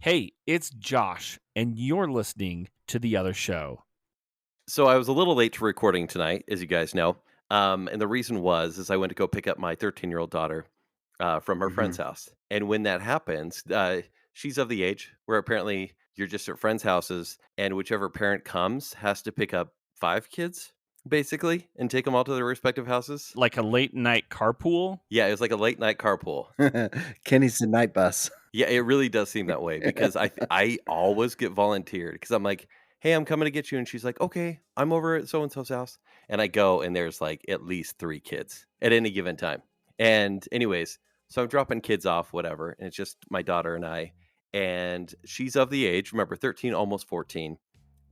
Hey, it's Josh, and you're listening to The Other Show. So I was a little late to recording tonight, as you guys know. And the reason is I went to go pick up my 13-year-old daughter from her friend's Mhm. house. And when that happens, she's of the age where apparently you're just at friends' houses, and whichever parent comes has to pick up 5 kids, basically, and take them all to their respective houses. Like a late night carpool? Yeah, it was like a late night carpool. Kenny's the night bus. Yeah, it really does seem that way because I always get volunteered because I'm like, "Hey, I'm coming to get you," and she's like, "Okay, I'm over at so and so's house," and I go, and there's like at least 3 kids at any given time. And anyways, so I'm dropping kids off, whatever, and it's just my daughter and I, and she's of the age, remember, 13, almost 14,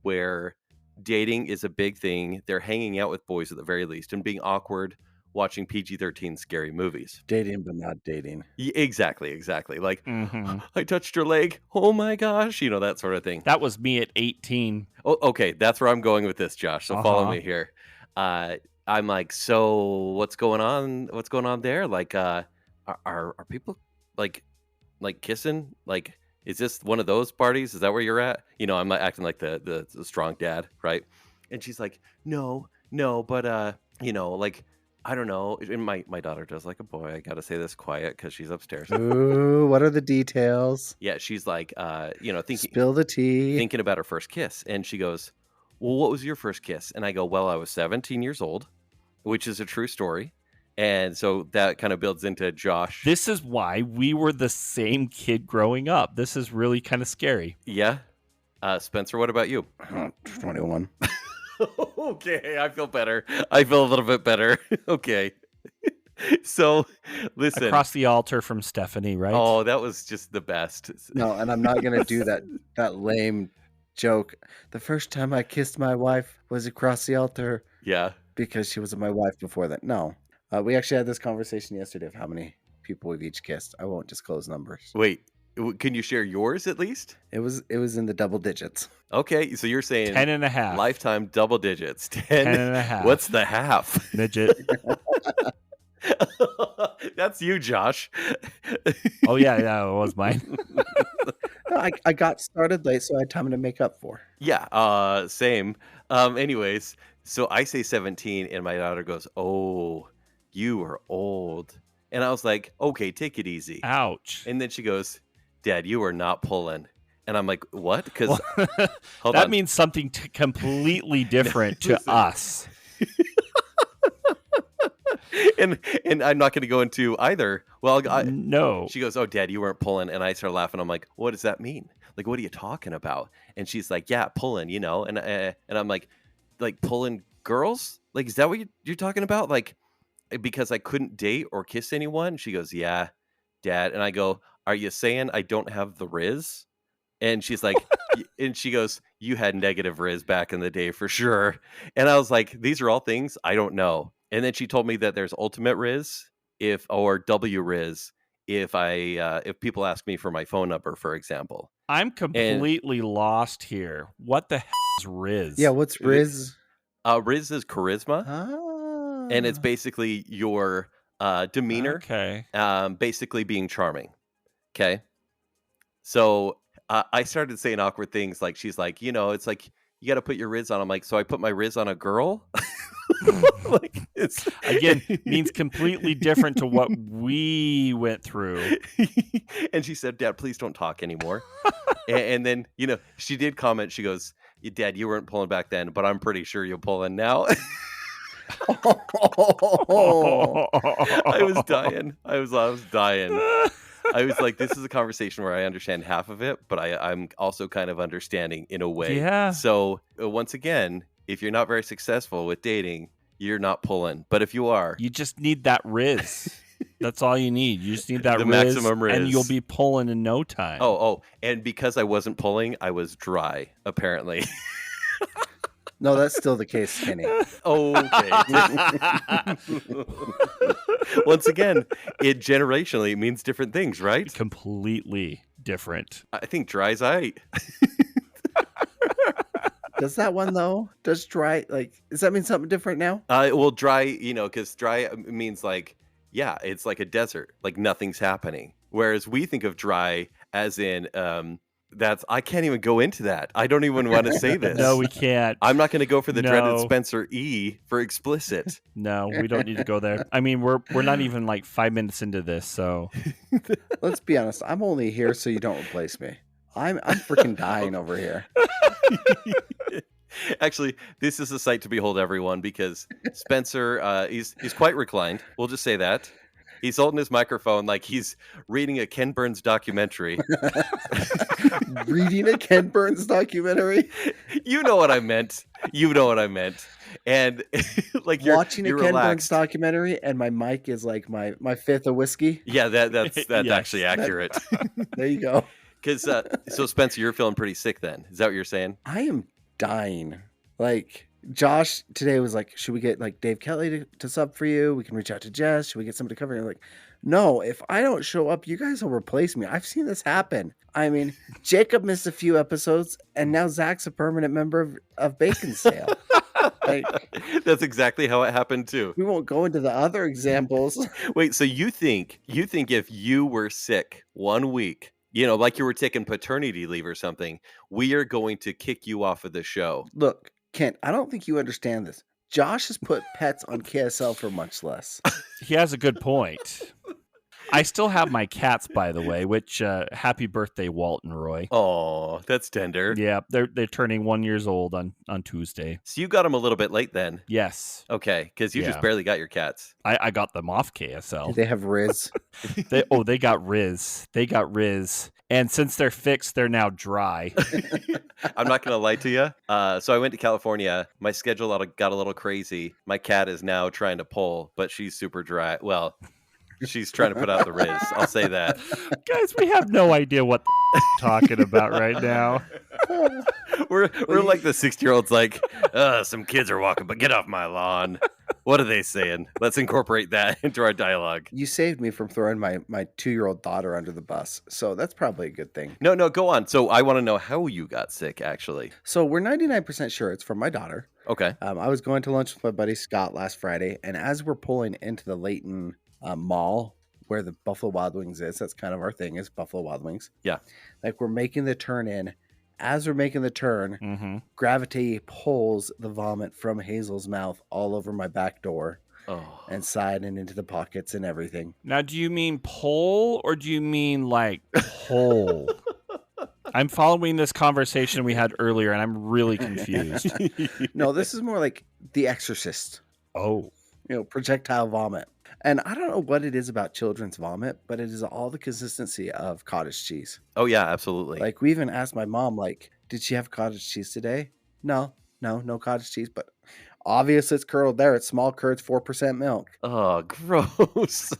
where dating is a big thing. They're hanging out with boys at the very least and being awkward, watching PG-13 scary movies. Dating, but not dating. Exactly. Like, Mm-hmm. I touched her leg. Oh my gosh, that sort of thing. That was me at 18. Oh, okay, that's where I'm going with this, Josh. So follow Uh-huh. me here. I'm like, so what's going on? What's going on there? Like, are people like kissing? Like, is this one of those parties? Is that where you're at? I'm not acting like the strong dad, right? And she's like, no, but like, I don't know. And my daughter does like a boy. I gotta say this quiet because she's upstairs. Ooh, what are the details? Yeah, she's like, Spill the tea. thinking about her first kiss, and she goes, "Well, what was your first kiss?" And I go, "Well, I was 17 years old," which is a true story, and so that kind of builds into Josh. This is why we were the same kid growing up. This is really kind of scary. Yeah, Spencer, what about you? 21. Okay, I feel better. I feel a little bit better. Okay, so listen. Across the altar from Stephanie, right? Oh, that was just the best. No, and I'm not gonna do that lame joke. The first time I kissed my wife was across the altar Yeah. because she was my wife before that. No. We actually had this conversation yesterday of how many people we've each kissed. I won't disclose numbers. Wait, can you share yours at least? It was in the double digits. Okay, so you're saying 10 and a half. lifetime double digits. 10, 10 and a half. What's the half? Midget. That's you, Josh. Oh, yeah, it was mine. No, I got started late, so I had time to make up for. Yeah, same. Anyways, so I say 17, and my daughter goes, "Oh, you are old." And I was like, "Okay, take it easy." Ouch. And then she goes, "Dad, you are not pulling." And I'm like, "What?" Because hold that on. means something completely different to Listen. us. and I'm not going to go into either. Well, No. she goes, "Oh, Dad, you weren't pulling," and I start laughing. I'm like, "What does that mean? Like, what are you talking about?" And she's like, "Yeah, pulling, And I'm like pulling girls? Like, is that what you're talking about? Like, because I couldn't date or kiss anyone?" She goes, "Yeah, Dad." And I go, "Are you saying I don't have the Rizz?" And she's like, and she goes, "You had negative Rizz back in the day for sure." And I was like, these are all things I don't know. And then she told me that there's ultimate Rizz or W Rizz if people ask me for my phone number, for example. I'm completely lost here. What the hell is Rizz? Yeah, what's Rizz? Rizz is charisma, and it's Ah. basically your demeanor, Okay. basically being charming. Okay. So I started saying awkward things like she's like, it's like you got to put your Rizz on. I'm like, so I put my Rizz on a girl. Like it's Again, means completely different to what we went through. And she said, "Dad, please don't talk anymore." And then she did comment. She goes, "Dad, you weren't pulling back then, but I'm pretty sure you're pulling now." I was dying. I was dying. I was like, this is a conversation where I understand half of it, but I'm also kind of understanding in a way. Yeah. So once again, if you're not very successful with dating, you're not pulling. But if you are, You just need that Rizz. That's all you need. You just need that The Rizz, maximum Rizz. and you'll be pulling in no time. Oh, and because I wasn't pulling, I was dry, apparently. No, that's still the case, Kenny. Okay. Once again, it generationally means different things, right? Completely different. I think dry's aight. Does that one though? Does dry does that mean something different now? Well, dry, because dry means like, yeah, it's like a desert, like nothing's happening. Whereas we think of dry as in, I can't even go into that. I don't even want to say this. No, we can't. I'm not going to go for the dreaded No. Spencer E for explicit. No, we don't need to go there. I mean, we're not even like 5 minutes into this, so Let's be honest. I'm only here so you don't replace me. I'm freaking dying over here. Actually, this is a sight to behold, everyone, because Spencer, he's quite reclined. We'll just say that. He's holding his microphone like he's reading a Ken Burns documentary. Reading a Ken Burns documentary? You know what I meant. And like Watching you're a Ken Burns relaxed. documentary, and my mic is like my fifth of whiskey. Yeah, that's Yes, actually accurate. There you go. Because so Spencer, you're feeling pretty sick then. Is that what you're saying? I am dying. Like, Josh today was like, should we get like Dave Kelly to sub for you? We can reach out to Jess. Should we get somebody to cover? And I'm like, no, if I don't show up, you guys will replace me. I've seen this happen. I mean, Jacob missed a few episodes, and now Zach's a permanent member of Baconsale. Like, That's exactly how it happened too. we won't go into the other examples. Wait, so you think if you were sick 1 week, like you were taking paternity leave or something, we are going to kick you off of the show? Look, Kent, I don't think you understand this. Josh has put pets on KSL for much less. he has a good point. I still have my cats, by the way, which happy birthday, Walt and Roy. Oh, that's tender. Yeah, they're turning 1 year old on Tuesday. So you got them a little bit late then. Yes. Okay, because you just Yeah. barely got your cats. I got them off Do KSL. they have Rizz? They got Rizz. They got Rizz. And since they're fixed, they're now dry. I'm not going to lie to you. So I went to California. My schedule got a little crazy. My cat is now trying to pull, but she's super dry. Well, she's trying to put out the Rizz. I'll say that. Guys, we have no idea what the talking about right now. We're like the 60-year-olds like, some kids are walking, but get off my lawn. What are they saying? Let's incorporate that into our dialogue. You saved me from throwing my 2-year-old daughter under the bus. So that's probably a good thing. No, go on. So I want to know how you got sick, actually. So we're 99% sure it's from my daughter. Okay. I was going to lunch with my buddy Scott last Friday. And as we're pulling into the Layton mall where the Buffalo Wild Wings is, that's kind of our thing, is Buffalo Wild Wings. Yeah. Like, we're making the turn in. As we're making the turn, Mm-hmm. gravity pulls the vomit from Hazel's mouth all over my back door Oh. and side and into the pockets and everything. Now, do you mean pull or do you mean like pull? I'm following this conversation we had earlier, and I'm really confused. No, this is more like The Exorcist, Oh, projectile vomit. And I don't know what it is about children's vomit, but it is all the consistency of cottage cheese. Oh, yeah, absolutely. Like, we even asked my mom, like, did she have cottage cheese today? No cottage cheese, but obviously it's curdled there. It's small curds, 4% milk. Oh, gross.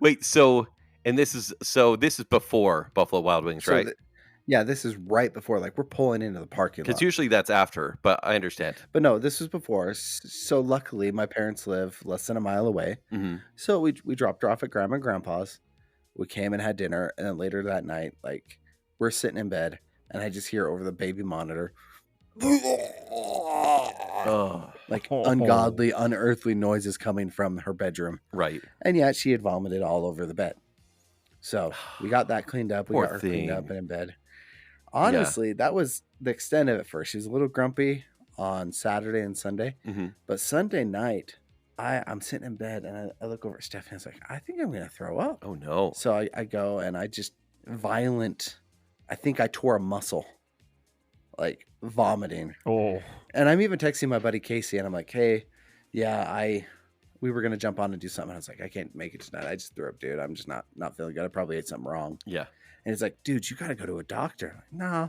Wait, so this is before Buffalo Wild Wings, So right? Yeah, this is right before, like, we're pulling into the parking lot. Because usually that's after, but I understand. But no, this was before. So luckily, my parents live less than a mile away. Mm-hmm. So we dropped her off at Grandma and Grandpa's. We came and had dinner. And then later that night, like, we're sitting in bed. And I just hear over the baby monitor, Oh, like, ungodly, unearthly noises coming from her bedroom. right. And yet she had vomited all over the bed. So we got that cleaned up. We Poor got her cleaned up thing. and in bed. Honestly, that was the extent of it first. She was a little grumpy on Saturday and Sunday. Mm-hmm. But Sunday night, I'm sitting in bed and I look over at Stephanie. I was like, I think I'm going to throw up. Oh, no. So I go and I just I think I tore a muscle, like vomiting. oh, And I'm even texting my buddy Casey and I'm like, hey, yeah, we were going to jump on and do something. I was like, I can't make it tonight. I just threw up, dude. I'm just not feeling good. I probably ate something wrong. Yeah. And he's like, dude, you got to go to a doctor. I'm like, nah,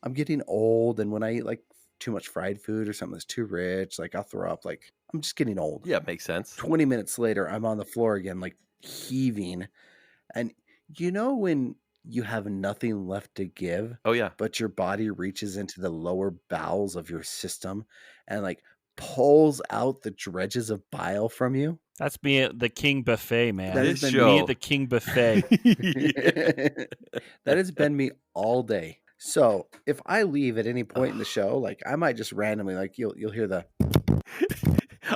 I'm getting old. And when I eat like too much fried food or something that's too rich, like I'll throw up. Like, I'm just getting old. Yeah, makes sense. 20 minutes later, I'm on the floor again, like heaving. And when you have nothing left to give, Oh, yeah. but your body reaches into the lower bowels of your system and like pulls out the dredges of bile from you. that's me at the King Buffet, man. That This has been show. Me at the King Buffet. That has been me all day. So if I leave at any point in the show, like I might just randomly, like you'll hear the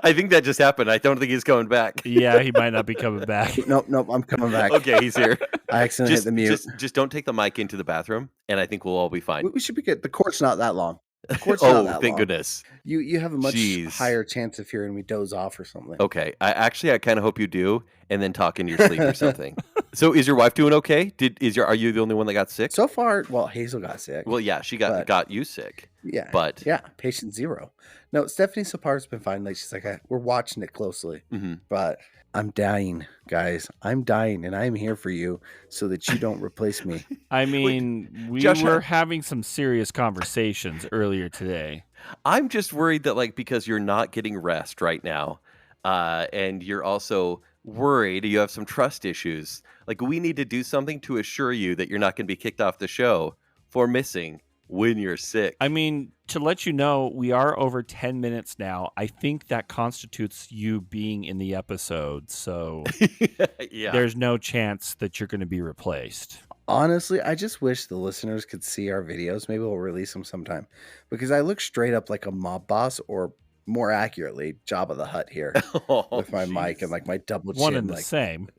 I think that just happened. I don't think he's coming back. Yeah, he might not be coming back. Nope, I'm coming back. Okay, he's here. I accidentally hit the mute. Just don't take the mic into the bathroom, and I think we'll all be fine. We should be good. The court's not that long. The court's Oh, not that thank long. goodness. You have a much Jeez. higher chance of hearing me doze off or something. Okay, I kind of hope you do, and then talk in your sleep or something. So, is your wife doing okay? Are you the only one that got sick? So far, well, Hazel got sick. Well, yeah, she got you sick. Yeah, but yeah, patient 0. No, Stephanie so far has been fine. Like she's like, we're watching it closely, but I'm dying, guys. I'm dying, and I'm here for you so that you don't replace me. I mean, we were having some serious conversations earlier today. I'm just worried that, like, because you're not getting rest right now, and you're also worried you have some trust issues. Like, we need to do something to assure you that you're not going to be kicked off the show for missing when you're sick. I mean, to let you know, we are over 10 minutes now. I think that constitutes you being in the episode. So yeah, there's no chance that you're going to be replaced. Honestly, I just wish the listeners could see our videos. Maybe we'll release them sometime because I look straight up like a mob boss, or more accurately, Jabba the Hutt here with my mic and like my double chin. One and like, the same.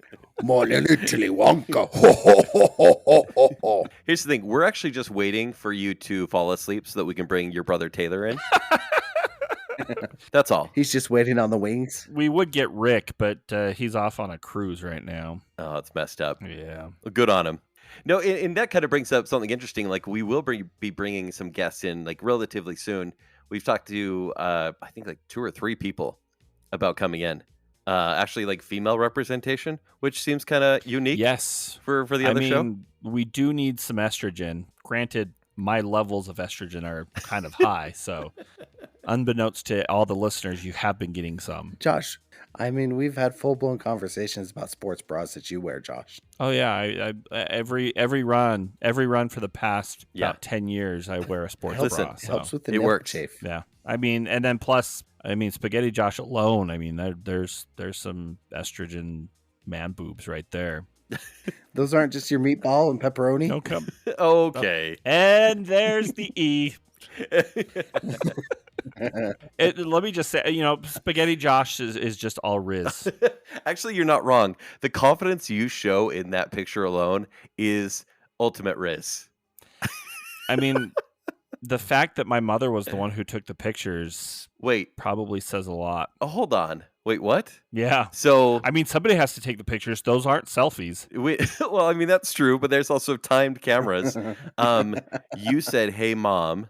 More than Italy Wonka. Ho, ho, ho, ho, ho, ho, ho. Here's the thing. We're actually just waiting for you to fall asleep so that we can bring your brother Taylor in. That's all. He's just waiting on the wings. We would get Rick, but he's off on a cruise right now. Oh, it's messed up. Yeah. Good on him. No, and that kind of brings up something interesting. Like, we will be bringing some guests in, like, relatively soon. We've talked to, I think, like 2 or 3 people about coming in. Actually, like, female representation, which seems kind of unique. Yes. For the other show. We do need some estrogen. Granted, my levels of estrogen are kind of high, so unbeknownst to all the listeners, you have been getting some. Josh, I mean, we've had full-blown conversations about sports bras that you wear, Josh. Oh yeah, I every run for the past about 10 years, I wear a sports bra. It helps with the it nipple works. chafe. Yeah, I mean, and then plus, I mean, Spaghetti Josh alone. I mean, there's some estrogen man boobs right there. Those aren't just your meatball and pepperoni. No come. Okay. And there's the E. Let me just say, Spaghetti Josh is just all Rizz. Actually, you're not wrong. The confidence you show in that picture alone is ultimate Rizz. I mean, the fact that my mother was the one who took the pictures probably says a lot. Oh, hold on. Wait, what? Yeah. So, I mean, somebody has to take the pictures. Those aren't selfies. Well, I mean, that's true, but there's also timed cameras. You said, "Hey, Mom,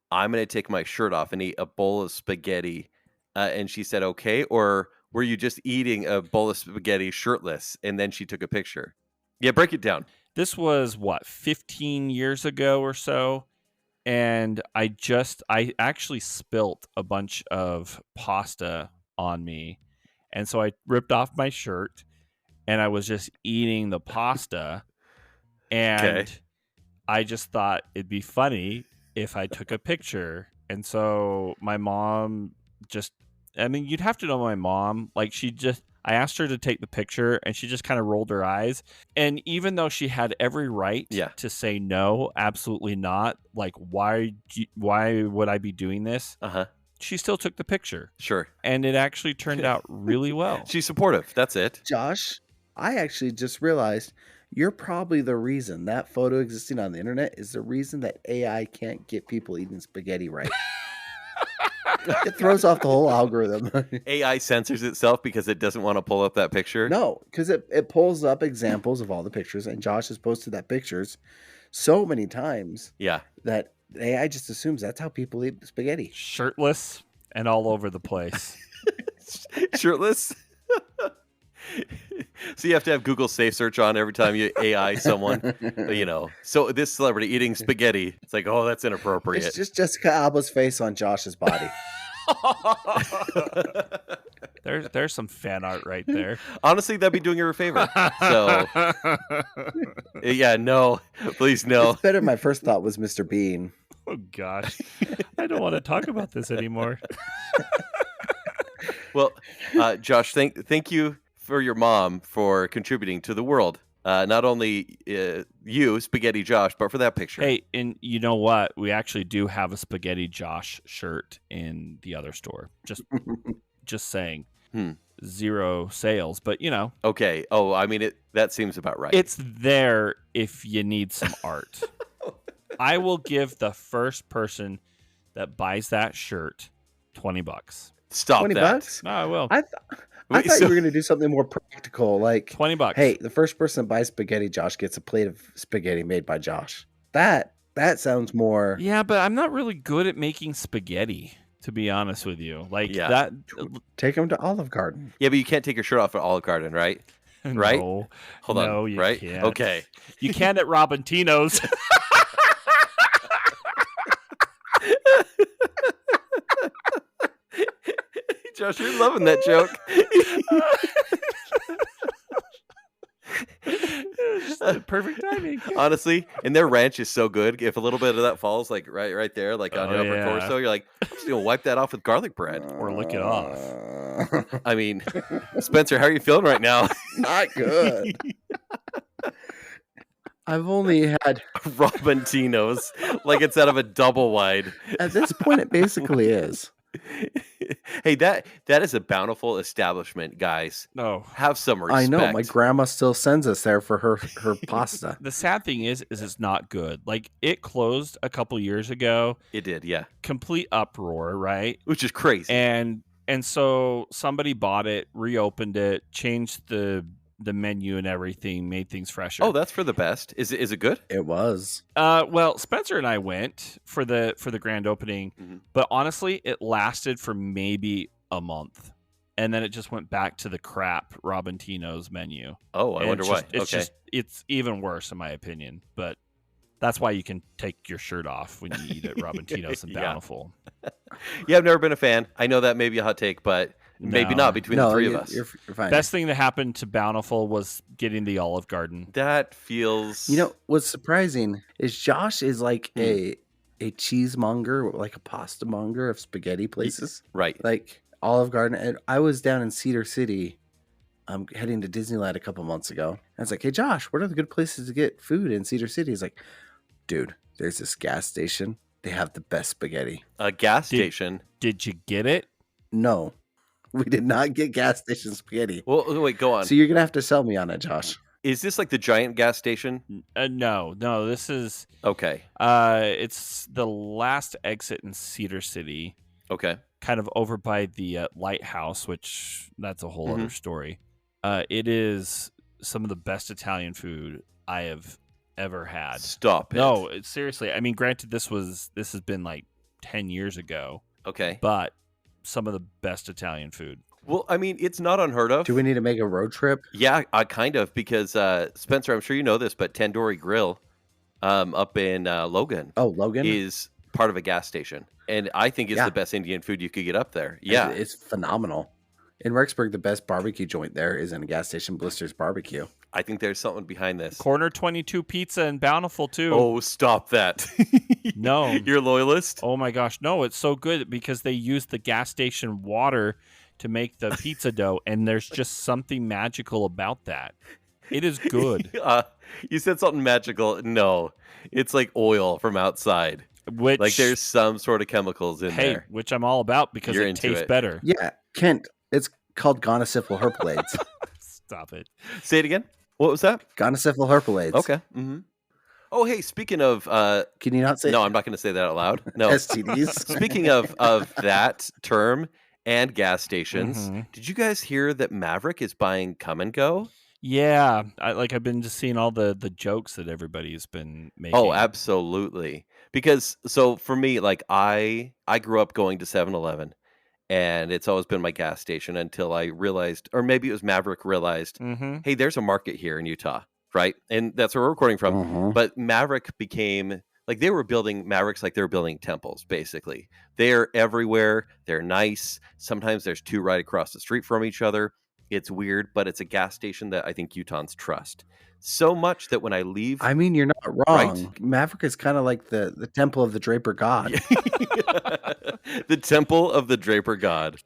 I'm going to take my shirt off and eat a bowl of spaghetti." And she said, "Okay." Or were you just eating a bowl of spaghetti shirtless and then she took a picture? Yeah, break it down. This was, 15 years ago or so. And I actually spilt a bunch of pasta on me. And so I ripped off my shirt and I was just eating the pasta. And I just thought it'd be funny if I took a picture. And so my mom you'd have to know my mom. Like, I asked her to take the picture and she just kind of rolled her eyes. And even though she had every right to say no, absolutely not, like, why would I be doing this? She still took the picture. Sure. And it actually turned out really well. She's supportive. That's it. Josh, I actually just realized you're probably the reason that photo existing on the internet is the reason that AI can't get people eating spaghetti right. It throws off the whole algorithm. AI censors itself because it doesn't want to pull up that picture? No, because it pulls up examples of all the pictures, and Josh has posted that pictures so many times that AI just assumes that's how people eat spaghetti. Shirtless and all over the place. Shirtless? So you have to have Google Safe Search on every time you AI someone, So this celebrity eating spaghetti, it's like, oh, that's inappropriate. It's just Jessica Alba's face on Josh's body. There's some fan art right there. Honestly, that'd be doing her a favor. So, yeah, no, please no. It's better. My first thought was Mr. Bean. Oh gosh, I don't want to talk about this anymore. Well, Josh, thank you for your mom for contributing to the world. Not only you, Spaghetti Josh, but for that picture. Hey, and you know what? We actually do have a Spaghetti Josh shirt in the other store. Just Just saying. Hmm. 0 sales, but Okay. Oh, I mean, that seems about right. it's there if you need some art. I will give the first person that buys that shirt $20. Stop that. $20? No, I will. I thought you were going to do something more practical, like $20. Hey, the first person that buys spaghetti, Josh, gets a plate of spaghetti made by Josh. That sounds more. Yeah, but I'm not really good at making spaghetti, to be honest with you. Like that. Take them to Olive Garden. Yeah, but you can't take your shirt off at Olive Garden, right? Right? No, Hold on. No, you right? can't. Okay. You can at Robintino's. Josh, you're loving that joke. Just perfect timing. Honestly, and their ranch is so good. If a little bit of that falls like right there, like on your upper torso, you're like, I'm just gonna wipe that off with garlic bread. Or lick it off. I mean, Spencer, how are you feeling right now? Not good. I've only had Robintino's, like it's out of a double wide. At this point, it basically is. Hey, that is a Bountiful establishment, guys. No, have some respect. I know. My grandma still sends us there for her pasta. The sad thing is it's not good. Like, it closed a couple years ago. It did, yeah. Complete uproar, right? Which is crazy. And so somebody bought it, reopened it, changed the menu and everything, made things fresher. Oh, that's for the best. Is it good? It was. Well, Spencer and I went for the grand opening, but honestly, it lasted for maybe a month, and then it just went back to the crap Robintino's menu. Oh, I wonder why. It's even worse in my opinion, but that's why you can take your shirt off when you eat at Robintino's and Bountiful. Yeah, I've never been a fan. I know that may be a hot take, but maybe not between the three of us. You're fine. Best thing that happened to Bountiful was getting the Olive Garden. That feels... what's surprising is Josh is like a cheesemonger, like a pasta monger of spaghetti places. Right. Like Olive Garden. And I was down in Cedar City. I'm heading to Disneyland a couple months ago. And I was like, hey, Josh, what are the good places to get food in Cedar City? He's like, dude, there's this gas station. They have the best spaghetti. A gas station? Did you get it? No. We did not get gas station spaghetti. Well, wait, go on. So you're going to have to sell me on it, Josh. Is this like the giant gas station? No, this is... Okay. It's the last exit in Cedar City. Okay. Kind of over by the lighthouse, which that's a whole other story. It is some of the best Italian food I have ever had. Stop it. No, seriously. I mean, granted, this has been like 10 years ago. Okay. But some of the best Italian food. Well, I mean, it's not unheard of. Do we need to make a road trip? Yeah, kind of, because Spencer, I'm sure you know this, but Tandoori Grill up in Logan. Oh, Logan? Is part of a gas station. And I think it's the best Indian food you could get up there. Yeah. It's phenomenal. In Rexburg, the best barbecue joint there is in a gas station, Blister's Barbecue. I think there's something behind this. Corner 22 Pizza and Bountiful, too. Oh, stop that. No. You're a loyalist? Oh, my gosh. No, it's so good because they use the gas station water to make the pizza dough, and there's just something magical about that. It is good. You said something magical. No, it's like oil from outside. Which, like there's some sort of chemicals in there. Which I'm all about because it tastes better. Yeah, Kent, it's called gonosyphil herpalades. Stop it. Say it again. What was that? Gonosyphil herpalades. Okay. Mm-hmm. Oh, hey, speaking of... can you not say... No, I'm not going to say that out loud. No. STDs. Speaking of that term and gas stations, did you guys hear that Maverik is buying Come and Go? Yeah. I've been just seeing all the jokes that everybody's been making. Oh, absolutely. Because, so for me, like I grew up going to 7-Eleven. And it's always been my gas station until I realized, or maybe it was Maverik realized, hey, there's a market here in Utah, right? And that's where we're recording from. But Maverik became, like they were building temples, basically. They're everywhere. They're nice. Sometimes there's two right across the street from each other. It's weird, but it's a gas station that I think Utahns trust. So much that when I leave... I mean, you're not wrong. Right? Maverik is kind of like the temple of the Draper God. The temple of the Draper God.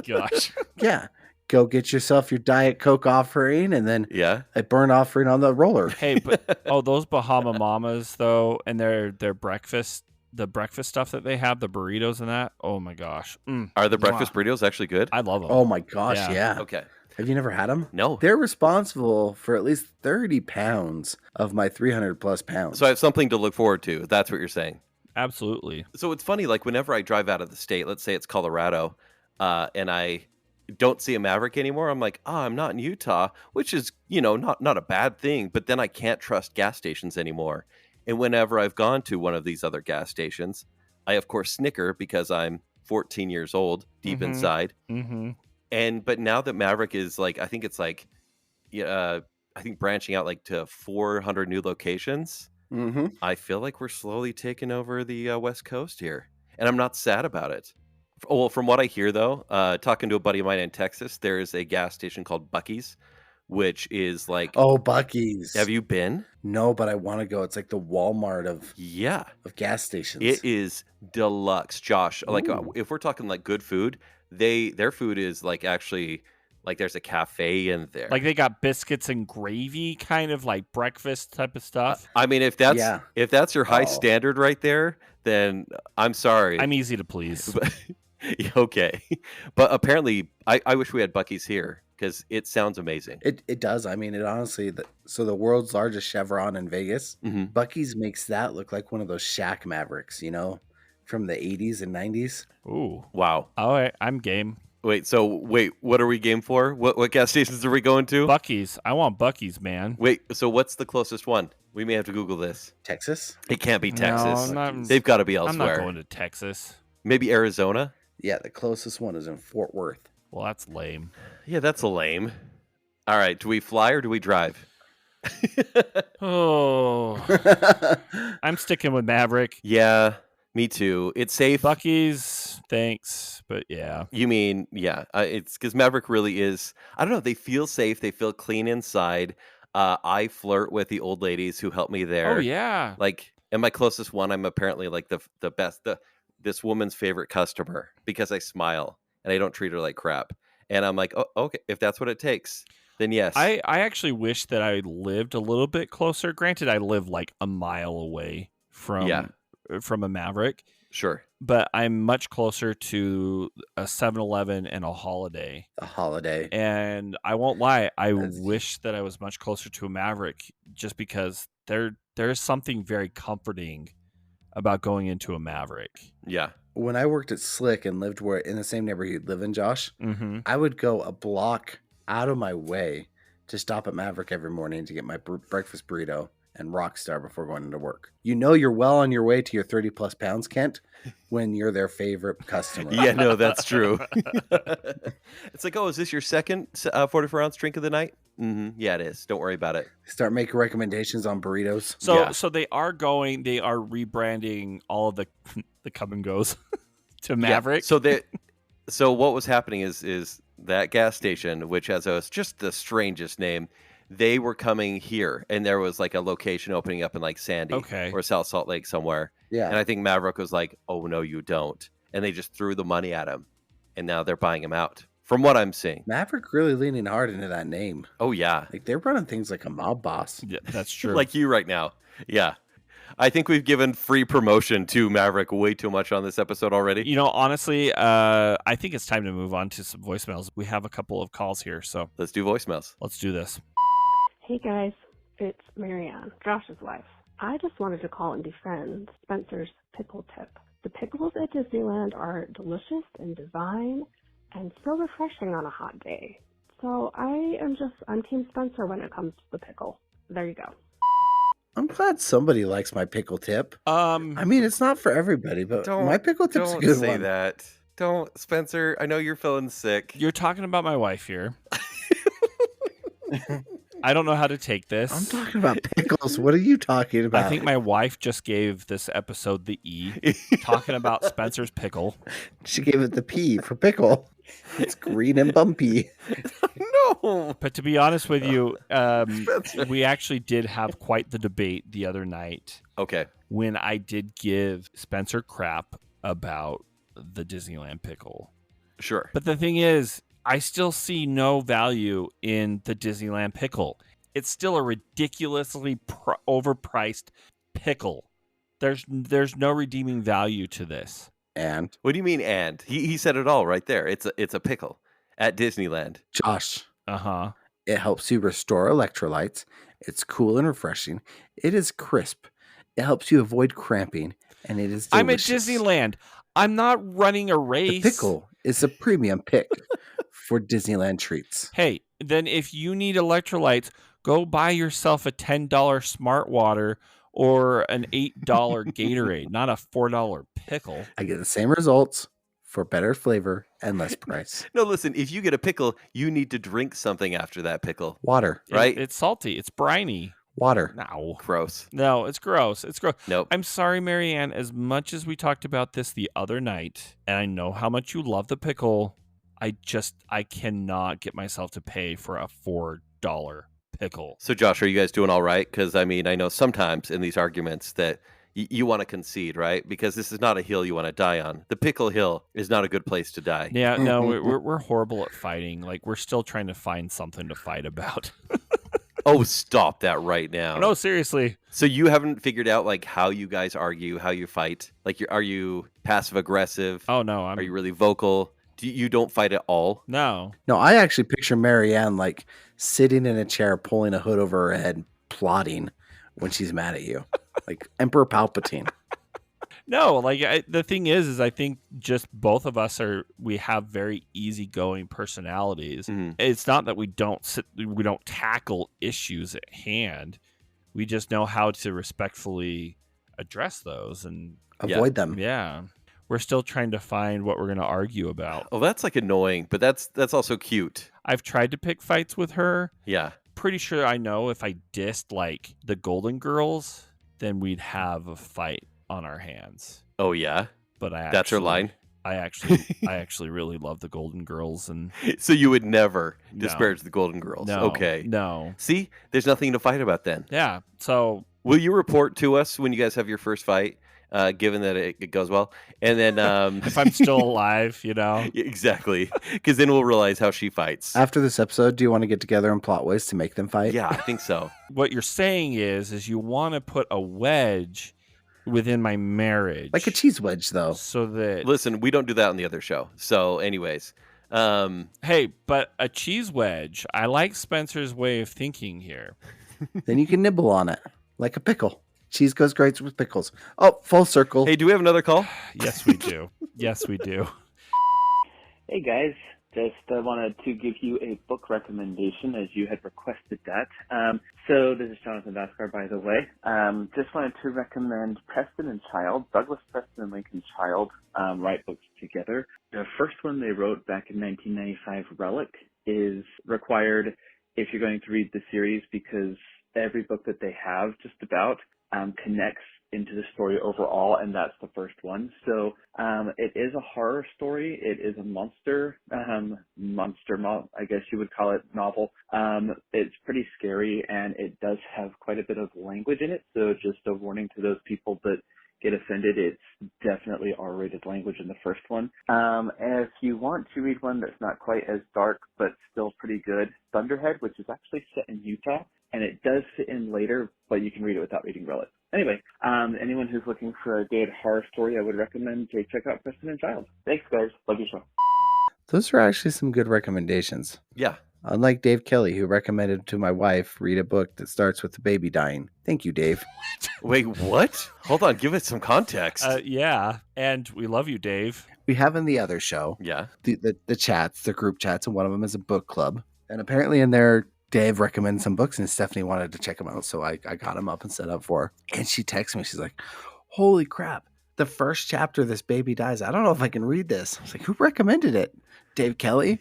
Gosh. Yeah. Go get yourself your Diet Coke offering and then a burn offering on the roller. Hey, but those Bahama Mamas, though, and their breakfast the breakfast stuff that they have, the burritos and that. Oh my gosh. Are the breakfast burritos actually good? I love them. Oh my gosh, yeah. Okay. Have you never had them? No. They're responsible for at least 30 pounds of my 300 plus pounds. So I have something to look forward to. That's what you're saying. Absolutely. So it's funny, like whenever I drive out of the state, let's say it's Colorado, and I don't see a Maverik anymore, I'm like, I'm not in Utah, which is, not a bad thing, but then I can't trust gas stations anymore. And whenever I've gone to one of these other gas stations, I of course snicker because I'm 14 years old deep inside. Mm-hmm. But now that Maverik is like, I think it's like, I think branching out like to 400 new locations. Mm-hmm. I feel like we're slowly taking over the West Coast here, and I'm not sad about it. Well, from what I hear, though, talking to a buddy of mine in Texas, there is a gas station called Bucky's, which is like... Oh, Bucky's. Have you been? No, but I want to go. It's like the Walmart of gas stations. It is deluxe, Josh. Like if we're talking like good food, their food is like actually... Like there's a cafe in there. Like they got biscuits and gravy, kind of like breakfast type of stuff. I mean, if that's your high standard right there, then I'm sorry. I'm easy to please. Okay. But apparently, I wish we had Bucky's here because it sounds amazing. It does. I mean, it honestly, the world's largest Chevron in Vegas, Bucky's makes that look like one of those shack Mavericks, from the 80s and 90s. Ooh. Wow. All right. I'm game. Wait, what are we game for? What gas stations are we going to? Bucky's. I want Bucky's, man. Wait, so what's the closest one? We may have to Google this. Texas? It can't be Texas. No, they've got to be elsewhere. I'm not going to Texas. Maybe Arizona? Yeah, the closest one is in Fort Worth. Well, that's lame. Yeah, that's lame. All right, do we fly or do we drive? Oh. I'm sticking with Maverik. Yeah, me too. It's safe. Bucky's, thanks. But yeah. You mean, yeah. It's because Maverik really is, I don't know, they feel safe. They feel clean inside. I flirt with the old ladies who help me there. Oh, yeah. Like, and my closest one, I'm apparently like the best, this woman's favorite customer because I smile and I don't treat her like crap. And I'm like, oh, okay, if that's what it takes, then yes. I actually wish that I lived a little bit closer. Granted, I live like a mile away from a Maverik. Sure. But I'm much closer to a 7-Eleven and a Holiday. A Holiday. And I won't lie, I wish that I was much closer to a Maverik just because there's something very comforting about going into a Maverik. Yeah. When I worked at Slick and lived in the same neighborhood you live in, Josh, I would go a block out of my way to stop at Maverik every morning to get my breakfast burrito and Rockstar before going into work. You're well on your way to your 30 plus pounds, Kent, when you're their favorite customer. Yeah, no, that's true. It's like, oh, is this your second 44-ounce drink of the night? Yeah, it is. Don't worry about it. Start making recommendations on burritos. So they are rebranding all of the come and goes to Maverik. Yeah. So what was happening is that gas station, which has just the strangest name, they were coming here, and there was like a location opening up in like Sandy or South Salt Lake somewhere. Yeah. And I think Maverik was like, oh, no, you don't. And they just threw the money at him, and now they're buying him out, from what I'm seeing. Maverik really leaning hard into that name. Oh, yeah. Like they're running things like a mob boss. Yeah, that's true. Like you right now. Yeah. I think we've given free promotion to Maverik way too much on this episode already. Honestly, I think it's time to move on to some voicemails. We have a couple of calls here, so let's do voicemails. Let's do this. Hey guys, it's MaryAnn, Josh's wife. I just wanted to call and defend Spencer's pickle tip. The pickles at Disneyland are delicious in design and so refreshing on a hot day. So I'm Team Spencer when it comes to the pickle. There you go. I'm glad somebody likes my pickle tip. I mean, it's not for everybody, but my pickle tip's a good one. Don't say that. Don't, Spencer. I know you're feeling sick. You're talking about my wife here. I don't know how to take this. I'm talking about pickles. What are you talking about? I think my wife just gave this episode the E, talking about Spencer's pickle. She gave it the P for pickle. It's green and bumpy. No. But to be honest with you, we actually did have quite the debate the other night. Okay. When I did give Spencer crap about the Disneyland pickle. Sure. But the thing is, I still see no value in the Disneyland pickle. It's still a ridiculously overpriced pickle. There's no redeeming value to this. And What do you mean? And he said it all right there. It's a pickle at Disneyland. Josh, Uh-huh. it helps you restore electrolytes. It's cool and refreshing. It is crisp. It helps you avoid cramping, and it is I'm at delicious. Disneyland. I'm not running a The race. pickle is a premium pick for Disneyland treats. Hey, then if you need electrolytes, go buy yourself a $10 Smart Water or an $8 Gatorade, not a $4 pickle. I get the same results for better flavor and less price. No, listen, if you get a pickle, you need to drink something after that pickle. Water. Right? It's salty. It's briny. Water. No. Gross. No, it's gross. It's gross. Nope. I'm sorry, MaryAnn, as much as we talked about this the other night, and I know how much you love the pickle, I cannot get myself to pay for a $4 pickle. So, Josh, are you guys doing all right? Because, I mean, I know sometimes in these arguments that you want to concede, right? Because this is not a hill you want to die on. The pickle hill is not a good place to die. Yeah, no, we're horrible at fighting. Like, we're still trying to find something to fight about. Oh, stop that right now. No, seriously. So you haven't figured out, like, how you guys argue, how you fight? Like, are you passive-aggressive? Oh, no. Are you really vocal? You don't fight at all? No. No, I actually picture MaryAnn like sitting in a chair, pulling a hood over her head, plotting when she's mad at you, like Emperor Palpatine. No, like the thing is I think just both of us we have very easygoing personalities. Mm-hmm. It's not that we don't tackle issues at hand. We just know how to respectfully address those and Avoid them. Yeah. We're still trying to find what we're going to argue about. Oh, that's like annoying, but that's also cute. I've tried to pick fights with her. Yeah. Pretty sure I know if I dissed like the Golden Girls, then we'd have a fight on our hands. Oh yeah. But That's her line. I actually really love the Golden Girls, and so you would never No. disparage the Golden Girls. no, Okay. no, See, there's nothing to fight about then. yeah. So Will you report to us when you guys have your first fight, given that it goes well? And then if I'm still alive, exactly, because then we'll realize how she fights. After this episode, do you want to get together and plot ways to make them fight? Yeah, I think so. what you're saying is you want to put a wedge within my marriage, Like a cheese wedge, though. so that Listen, we don't do that on the other show. So, anyways, hey, but a cheese wedge. I like Spencer's way of thinking here. Then you can nibble on it like a pickle. Cheese goes great with pickles. Oh, full circle. hey, do we have another call? Yes, we do. Yes, we do. Hey guys, just wanted to give you a book recommendation as you had requested that. So this is Jonathan Vascar, by the way. Just wanted to recommend Preston and Child, Douglas Preston and Lincoln Child, write books together. The first one they wrote back in 1995, Relic, is required if you're going to read the series because every book that they have just about connects into the story overall, and that's the first one. So it is a horror story. It is a monster, I guess you would call it, novel. It's pretty scary, and it does have quite a bit of language in it. So just a warning to those people that get offended, it's definitely R-rated language in the first one. If you want to read one that's not quite as dark but still pretty good, Thunderhead, which is actually set in Utah, and it does fit in later, but you can read it without reading Relic. Anyway, anyone who's looking for a good horror story, I would recommend to check out Preston and Child. Thanks, guys. Love your show. Those are actually some good recommendations. Yeah. Unlike Dave Kelly, who recommended to my wife read a book that starts with the baby dying. Thank you, Dave. Wait, what? Hold on, give it some context. Yeah, and we love you, Dave. We have in the other show yeah. the chats, the group chats, and one of them is a book club. And apparently in there, Dave recommends some books, and Stephanie wanted to check them out. So I got them up and set up for her. And she texts me. She's like, holy crap. The first chapter, this baby dies. I don't know if I can read this. I was like, who recommended it? Dave Kelly?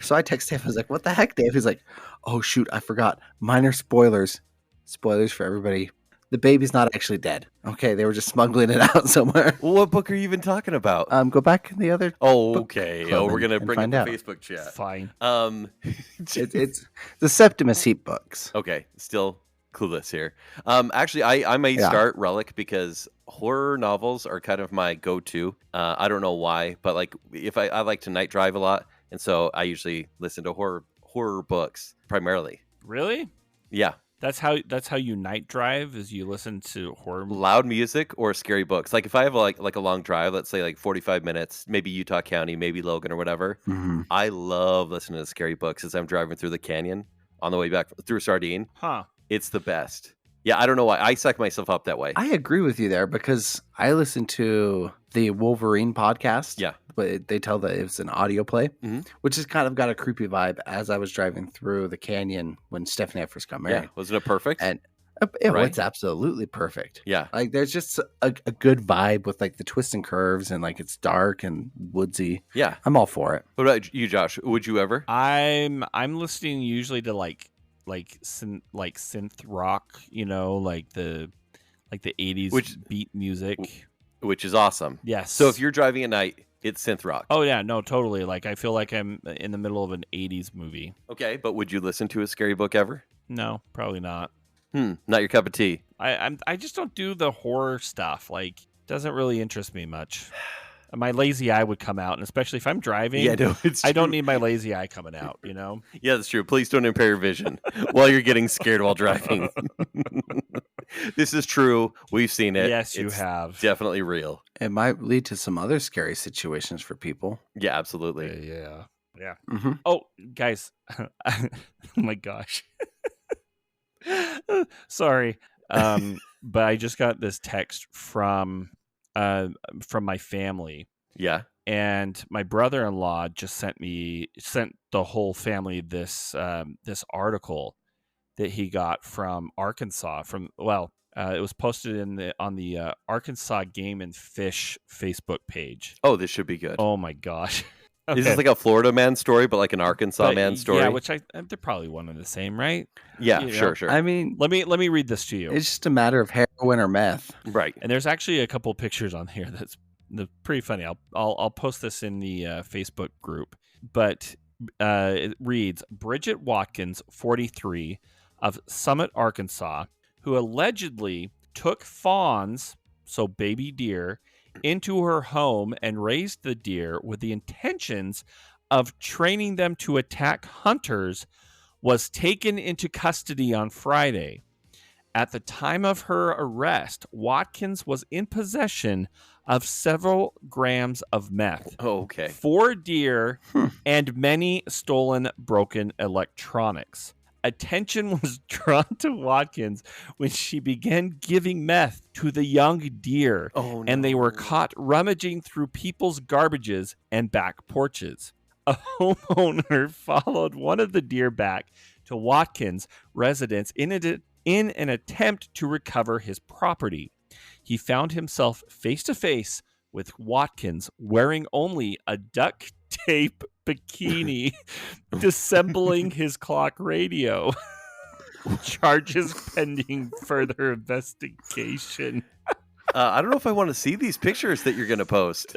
So I text Dave. I was like, what the heck, Dave? He's like, oh, shoot, I forgot. Minor spoilers. Spoilers for everybody. The baby's not actually dead. Okay, they were just smuggling it out somewhere. Well, what book are you even talking about? Go back in the other. Oh, okay. club We're gonna and bring up find the out. Facebook chat. Fine. It's the Septimus Heap books. Okay, still clueless here. Actually, I may start Relic because horror novels are kind of my go-to. I don't know why, but like if I like to night drive a lot, and so I usually listen to horror books primarily. Really? Yeah. That's how you night drive, is you listen to horror. Loud music or scary books. Like if I have like a long drive, let's say like 45 minutes, maybe Utah County, maybe Logan or whatever. Mm-hmm. I love listening to scary books as I'm driving through the canyon on the way back through Sardine. Huh. It's the best. Yeah, I don't know why. I psych myself up that way. I agree with you there because I listened to the Wolverine podcast. Yeah. But they tell that it was an audio play, which has kind of got a creepy vibe as I was driving through the canyon when Stephanie and I first got married. Yeah, wasn't it perfect? And Right? it's absolutely perfect. Yeah. Like there's just a good vibe with like the twists and curves and like it's dark and woodsy. Yeah. I'm all for it. What about you, Josh? Would you ever? I'm listening usually to like synth rock, like the 80s beat music. Which is awesome. Yes. So if you're driving at night, it's synth rock. Oh yeah, no, totally. Like I feel like I'm in the middle of an 80s movie. Okay, but would you listen to a scary book ever? No, probably not. Not your cup of tea. I just don't do the horror stuff. Like, doesn't really interest me much. My lazy eye would come out, and especially if I'm driving. Yeah, no, it's I don't true. need my lazy eye coming out. Yeah, that's true. Please don't impair your vision while you're getting scared while driving. This is true. We've seen it. Yes, you It's have. definitely real. It might lead to some other scary situations for people. Yeah, absolutely. Yeah. Mm-hmm. Oh, guys. Oh my gosh. Sorry. But I just got this text from my family, Yeah. and my brother-in-law just sent the whole family this article that he got from Arkansas. It was posted on the Arkansas Game and Fish Facebook page. Oh, this should be good. Oh my gosh. Is this Okay. like a Florida man story, but like an Arkansas But, man story? Yeah, which they're probably one and the same, right? Yeah, you sure, know, sure. I mean, Let me read this to you. it's just a matter of heroin or meth. Right. And there's actually a couple pictures on here that's pretty funny. I'll post this in the Facebook group. But it reads, Bridget Watkins, 43, of Summit, Arkansas, who allegedly took fawns, so baby deer, into her home and raised the deer with the intentions of training them to attack hunters, was taken into custody on Friday. At the time of her arrest, Watkins was in possession of several grams of meth, Oh, okay. 4 deer, and many stolen, broken electronics. Attention was drawn to Watkins when she began giving meth to the young deer, Oh, no. and they were caught rummaging through people's garbages and back porches. A homeowner followed one of the deer back to Watkins' residence in an attempt to recover his property. He found himself face to face with Watkins wearing only a duct tape bikini, dissembling his clock radio. Charges pending further investigation. I don't know if I want to see these pictures that you're going to post.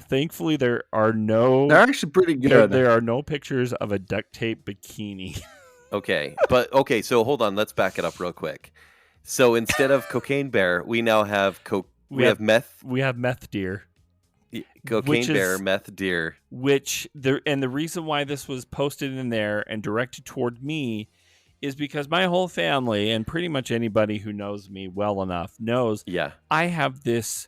Thankfully, there are no. They're actually pretty good. There are no pictures of a duct tape bikini. Okay. So hold on. Let's back it up real quick. So instead of cocaine bear, we now have we have meth. We have meth deer. Cocaine bear, meth deer. And the reason why this was posted in there and directed toward me is because my whole family, and pretty much anybody who knows me well enough, knows I have this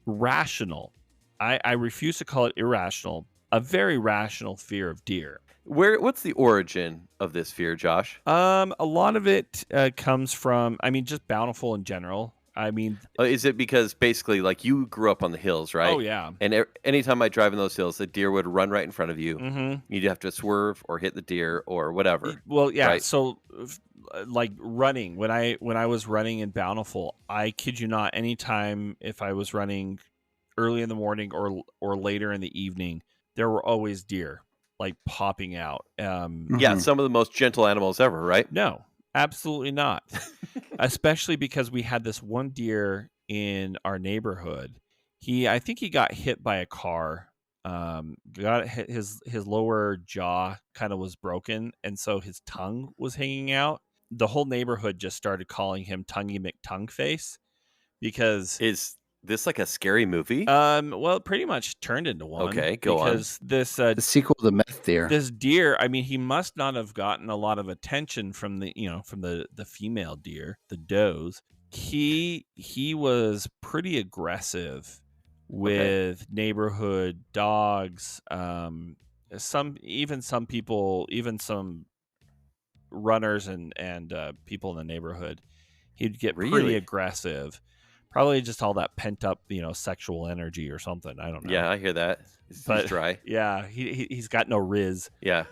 rational, I refuse to call it irrational, a very rational fear of deer. What's the origin of this fear, Josh? A lot of it comes from, just Bountiful in general. Is it because basically, like, you grew up on the hills, right? Oh, yeah. And anytime I drive in those hills, the deer would run right in front of you. Mm-hmm. You'd have to swerve or hit the deer or whatever. Well, yeah. Right? So, like running, when I was running in Bountiful, I kid you not, anytime if I was running early in the morning or later in the evening, there were always deer like popping out. Yeah, some of the most gentle animals ever, right? No. Absolutely not. Especially because we had this one deer in our neighborhood. I think he got hit by a car. Got hit, his lower jaw kind of was broken, and so his tongue was hanging out. The whole neighborhood just started calling him Tonguey McTongueface because this like a scary movie? Well, it pretty much turned into one. Okay, go on. because this The sequel to Meth Deer. this deer, I mean, he must not have gotten a lot of attention from the female deer, the does. He was pretty aggressive with neighborhood dogs. Some people, even some runners and people in the neighborhood. He'd get pretty Really? aggressive. Probably just all that pent up, sexual energy or something. I don't know. Yeah, I hear that. He's dry. Yeah, he's got no Rizz. Yeah.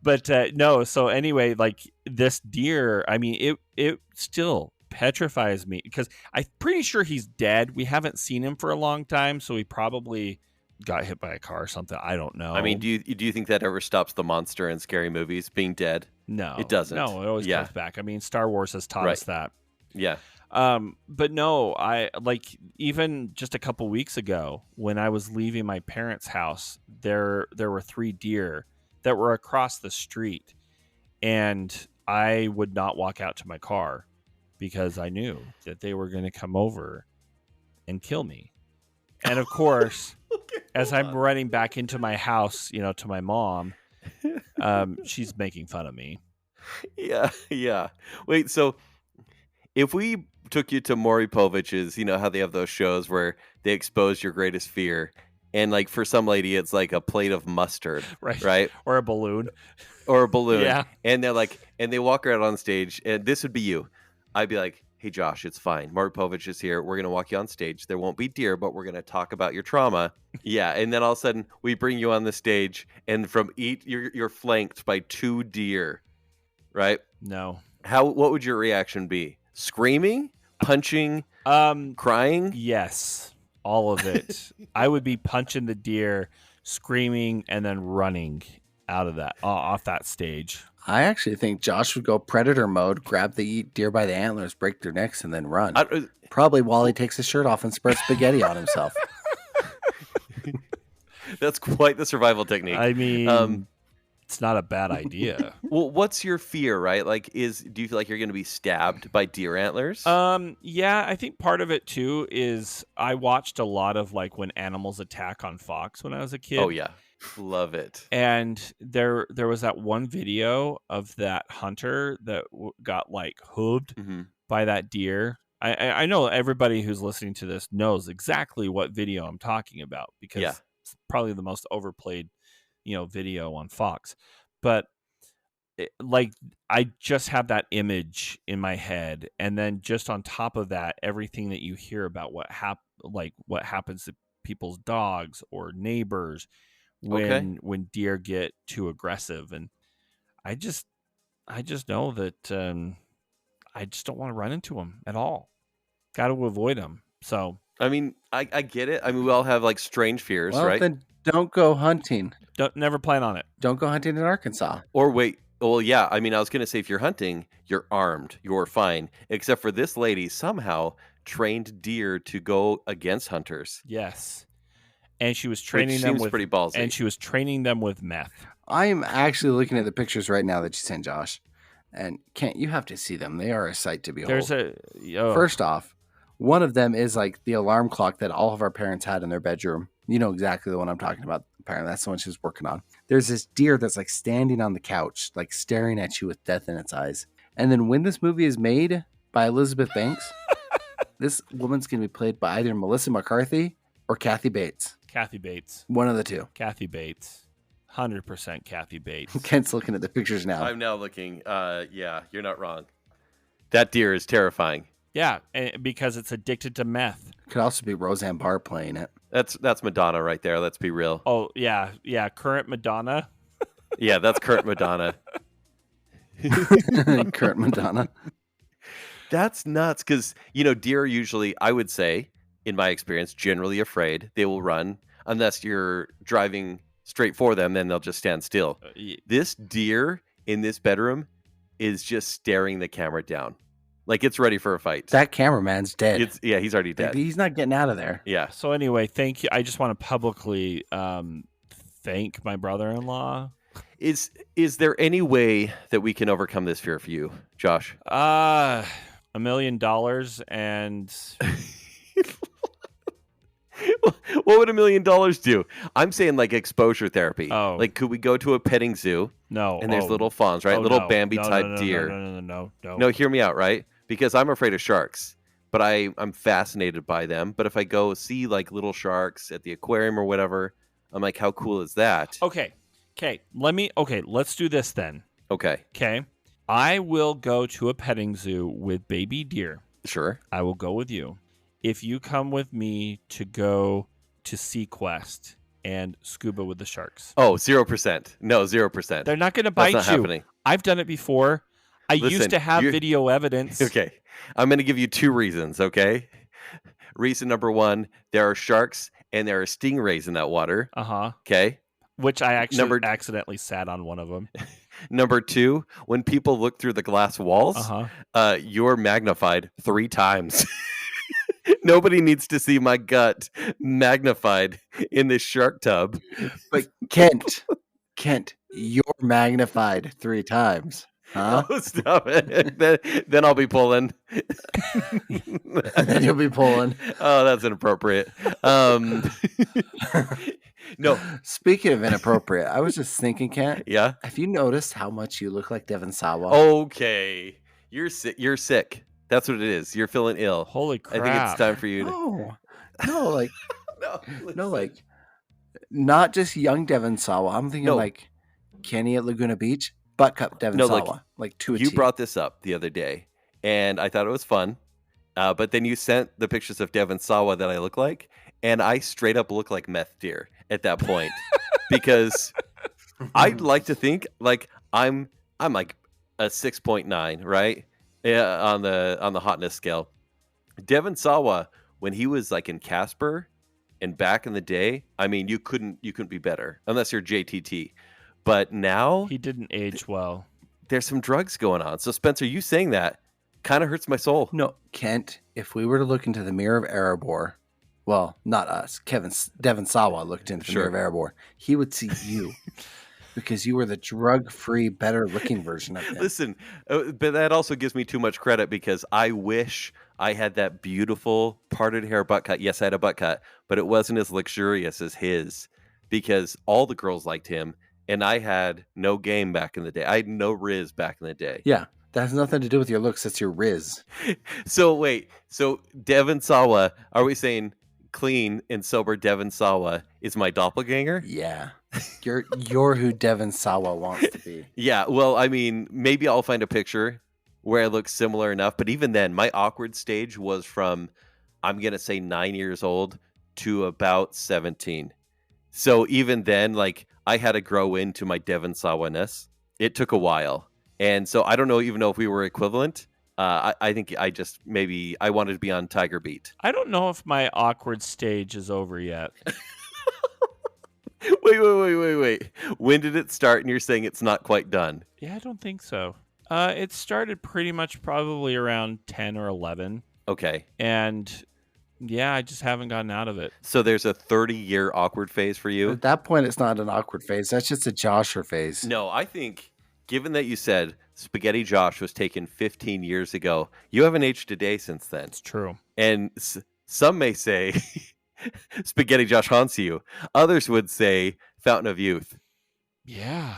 But no. So anyway, like this deer, I mean, it still petrifies me because I'm pretty sure he's dead. We haven't seen him for a long time, so he probably got hit by a car or something. I don't know. I mean, do you think that ever stops the monster in scary movies being dead? No, it doesn't. No, it always comes back. I mean, Star Wars has taught us that. Yeah. But no, I like even just a couple weeks ago when I was leaving my parents' house, there were 3 deer that were across the street, and I would not walk out to my car because I knew that they were going to come over and kill me. And of course, as I'm running back into my house, to my mom, she's making fun of me. Yeah. Wait, so if we took you to Maury Povich's, how they have those shows where they expose your greatest fear, and like for some lady it's like a plate of mustard, right? Or a balloon. Yeah. And they're like, and they walk her out on stage, and this would be you. I'd be like, hey Josh, it's fine. Maury Povich is here. We're gonna walk you on stage. There won't be deer, but we're gonna talk about your trauma. Yeah, and then all of a sudden we bring you on the stage, and from you're flanked by 2 deer, right? No. What would your reaction be? Screaming, punching, crying? Yes, all of it. I would be punching the deer, screaming, and then running out of that off that stage. I actually think Josh would go predator mode, grab the deer by the antlers, break their necks, and then run. Probably while he takes his shirt off and spreads spaghetti on himself. That's quite the survival technique. I mean, it's not a bad idea. Well, what's your fear, right? Like, do you feel like you're going to be stabbed by deer antlers? Yeah, I think part of it too is I watched a lot of like when animals attack on Fox when I was a kid. Oh yeah. Love it. And there was that one video of that hunter that got like hooved by that deer. I know everybody who's listening to this knows exactly what video I'm talking about because it's probably the most overplayed, video on Fox. But I just have that image in my head, and then just on top of that, everything that you hear about what happens to people's dogs or neighbors when deer get too aggressive, and I just know that I just don't want to run into them at all. Got to avoid them. So I mean, I get it. I mean, we all have like strange fears, right? Then don't go hunting. Never plan on it. Don't go hunting in Arkansas. Or wait. Well, yeah. I mean, I was going to say if you're hunting, you're armed. You're fine. Except for this lady somehow trained deer to go against hunters. Yes. And she was training them with pretty ballsy. And she was training them with meth. I am actually looking at the pictures right now that you sent, Josh. And Kent, you have to see them. They are a sight to behold. First off, one of them is like the alarm clock that all of our parents had in their bedroom. You know exactly the one I'm talking about. Apparently, that's the one she was working on. There's this deer that's like standing on the couch, like staring at you with death in its eyes. And then when this movie is made by Elizabeth Banks, this woman's going to be played by either Melissa McCarthy or Kathy Bates. Kathy Bates. One of the two. Kathy Bates. 100% Kathy Bates. Kent's looking at the pictures now. I'm now looking. Yeah, you're not wrong. That deer is terrifying. Yeah, because it's addicted to meth. Could also be Roseanne Barr playing it. That's Madonna right there. Let's be real. Oh, yeah. Current Madonna. Yeah, that's current Madonna. Current Madonna. That's nuts because, deer are usually, I would say, in my experience, generally afraid. They will run unless you're driving straight for them, then they'll just stand still. This deer in this bedroom is just staring the camera down. Like it's ready for a fight. That cameraman's dead. He's already dead. He's not getting out of there. Yeah. So anyway, thank you. I just want to publicly thank my brother-in-law. Is there any way that we can overcome this fear for you, Josh? I $1 million and What would $1 million do? I'm saying like exposure therapy. Oh. Like, could we go to a petting zoo? no. And there's oh, little fawns, right? oh, Little no. Bambi No, type no, no, deer. No. No, hear me out, right? Because I'm afraid of sharks, but I'm fascinated by them. But if I go see like little sharks at the aquarium or whatever, I'm like, how cool is that? Okay. Let's do this then. Okay, Okay. I will go to a petting zoo with baby deer. sure. I will go with you. If you come with me to go to SeaQuest and scuba with the sharks. Oh, 0%. No, 0%. They're not going to That's bite not you. happening. I've done it before. I used Listen, to have you're- video evidence. Okay, I'm going to give you 2 reasons, okay? Reason number 1, there are sharks and there are stingrays in that water, Uh-huh. okay? Which I actually Number- accidentally sat on one of them. Number 2, when people look through the glass walls, Uh-huh. you're magnified 3 times. Nobody needs to see my gut magnified in this shark tub. But Kent, you're magnified 3 times. Huh? Oh, stop it. Then I'll be pulling. And then you'll be pulling. Oh, that's inappropriate. No. Speaking of inappropriate, I was just thinking, Kent, Yeah. have you noticed how much you look like Devon Sawa? Okay. You're sick. You're sick. That's what it is. You're feeling ill. Holy crap. I think it's time for you to. No, like No, no, like not just young Devon Sawa. I'm thinking No. like Kenny at Laguna Beach, butt cup Devon No, Sawa, like to a you T. brought this up the other day, and I thought it was fun. But then you sent the pictures of Devon Sawa that I look like, and I straight up look like meth deer at that point because I'd like to think like I'm like a 6.9, right? Yeah, on the hotness scale. Devon Sawa, when he was like in Casper and back in the day, I mean, you couldn't be better unless you're JTT. But now He didn't age well. there's some drugs going on. So Spencer, you saying that kind of hurts my soul. No, Kent, if we were to look into the mirror of Erebor, well, not us, Devon Sawa looked into the Sure. mirror of Erebor, he would see you because you were the drug-free, better-looking version of him. Listen, but that also gives me too much credit because I wish I had that beautiful parted hair butt cut. Yes, I had a butt cut, but it wasn't as luxurious as his because all the girls liked him, and I had no game back in the day. I had no Rizz back in the day. Yeah, that has nothing to do with your looks. That's your Rizz. So wait, so Devon Sawa, are we saying clean and sober Devon Sawa is my doppelganger? Yeah, you're who Devon Sawa wants to be. Yeah, well, I mean, maybe I'll find a picture where I look similar enough, but even then, my awkward stage was from, I'm going to say 9 years old to about 17. So even then, like, I had to grow into my Devon Sawa-ness. It took a while. And so I don't even know if we were equivalent. I think I just, maybe I wanted to be on Tiger Beat. I don't know if my awkward stage is over yet. Wait. When did it start? And you're saying it's not quite done. Yeah, I don't think so. It started pretty much probably around 10 or 11. Okay. And yeah, I just haven't gotten out of it. So there's a 30-year awkward phase for you? At that point, it's not an awkward phase. That's just a Josher phase. No, I think, given that you said Spaghetti Josh was taken 15 years ago, you haven't aged a day since then. It's true. And some may say Spaghetti Josh haunts you. Others would say Fountain of Youth. Yeah.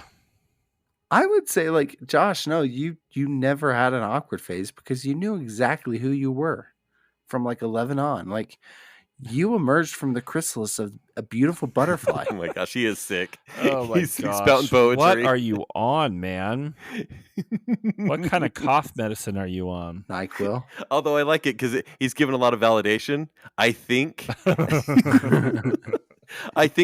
I would say, like, Josh, no, you never had an awkward phase because you knew exactly who you were from like 11 on. Like, you emerged from the chrysalis of a beautiful butterfly. Oh my gosh, he is sick. Oh my He's gosh. spouting poetry. What are you on, man? What kind of cough medicine are you on? NyQuil. Although I like it because he's given a lot of validation. I think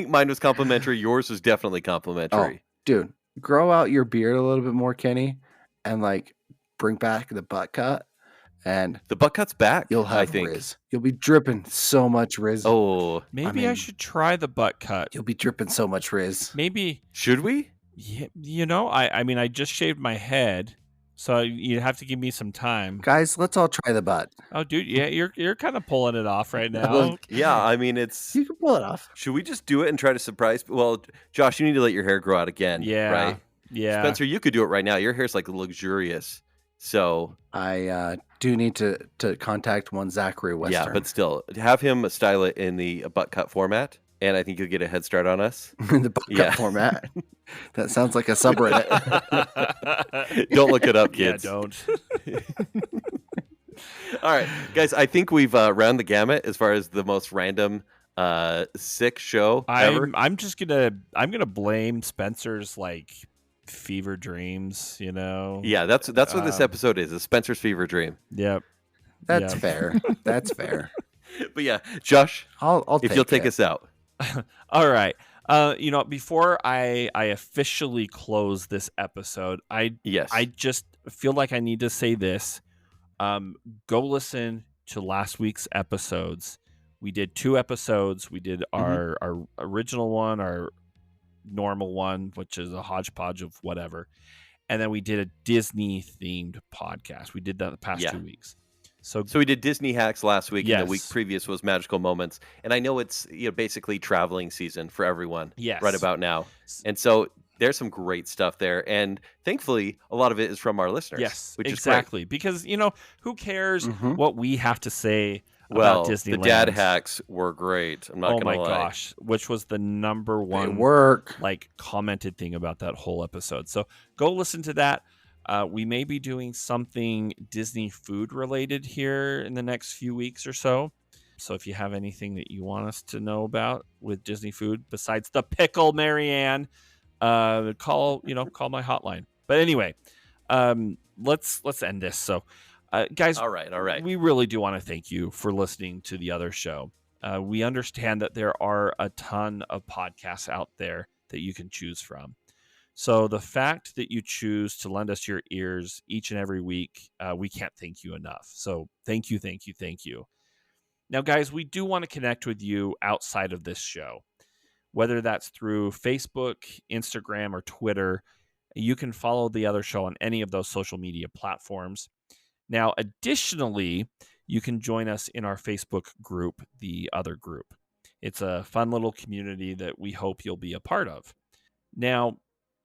mine was complimentary. Yours was definitely complimentary. Dude, grow out your beard a little bit more, Kenny, and like bring back the butt cut, and The butt cut's back. you'll have I think. Rizz. You'll be dripping so much Rizz. Oh, Maybe I mean- should try the butt cut. You'll be dripping so much Rizz. Maybe, should we? I mean, I just shaved my head, so you have to give me some time. Guys, let's all try the butt. Oh, dude, yeah, you're kind of pulling it off right now. Look, Yeah, I mean, it's. you can pull it off. Should we just do it and try to surprise? Well, Josh, you need to let your hair grow out again. Yeah. Right. Yeah. Spencer, you could do it right now. Your hair's like luxurious. So I do need to contact one Zachary Western. Yeah, but still, have him style it in the butt cut format, and I think you'll get a head start on us. The butt cut format. That sounds like a subreddit. Don't look it up, kids. Yeah, don't. All right, guys, I think we've round the gamut as far as the most random sick show ever. I'm gonna blame Spencer's like fever dreams, you know. Yeah, that's what this episode is Spencer's fever dream. Yep. That's fair. That's fair. But yeah, Josh, I'll if you'll take us out. All right. Before I officially close this episode, I just feel like I need to say this. Go listen to last week's episodes. We did 2 episodes. We did our original one, our normal one, which is a hodgepodge of whatever. And then we did a Disney themed podcast. We did that the past 2 weeks. So we did Disney hacks last week, yes. and the week previous was magical moments. And I know it's basically traveling season for everyone right about now. And so there's some great stuff there. And thankfully, a lot of it is from our listeners. Yes, which exactly. Is great. Because, who cares what we have to say well, about Disneyland? The dad hacks were great. I'm not going to lie. Oh my gosh, which was the number one commented thing about that whole episode. So go listen to that. We may be doing something Disney food related here in the next few weeks or so. So if you have anything that you want us to know about with Disney food besides the pickle, MaryAnn, call my hotline. But anyway, let's end this. So, guys, all right. We really do want to thank you for listening to the other show. We understand that there are a ton of podcasts out there that you can choose from. So the fact that you choose to lend us your ears each and every week, we can't thank you enough. So thank you. Now, guys, we do want to connect with you outside of this show, whether that's through Facebook, Instagram, or Twitter. You can follow the other show on any of those social media platforms. Now, additionally, you can join us in our Facebook group, The Other Group. It's a fun little community that we hope you'll be a part of. Now,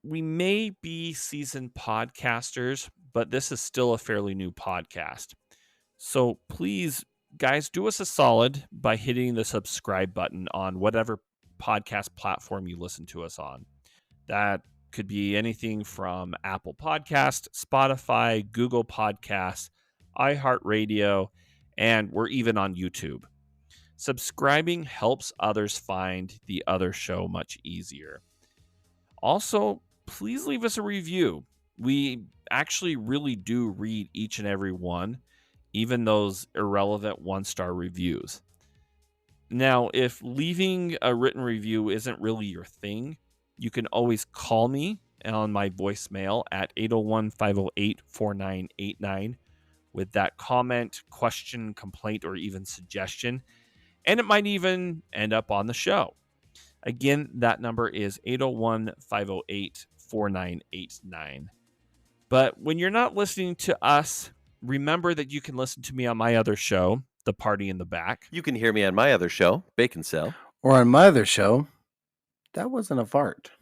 we may be seasoned podcasters, but this is still a fairly new podcast. So please, guys, do us a solid by hitting the subscribe button on whatever podcast platform you listen to us on. That could be anything from Apple Podcasts, Spotify, Google Podcasts, iHeartRadio, and we're even on YouTube. Subscribing helps others find the other show much easier. Also, please leave us a review. We actually really do read each and every one, even those irrelevant 1-star reviews. Now, if leaving a written review isn't really your thing, you can always call me on my voicemail at 801-508-4989 with that comment, question, complaint, or even suggestion, and it might even end up on the show. Again, that number is 801-508-4989. But when you're not listening to us, remember that you can listen to me on my other show, The Party in the Back. You can hear me on my other show, Baconsale. Or on my other show, That Wasn't a Fart.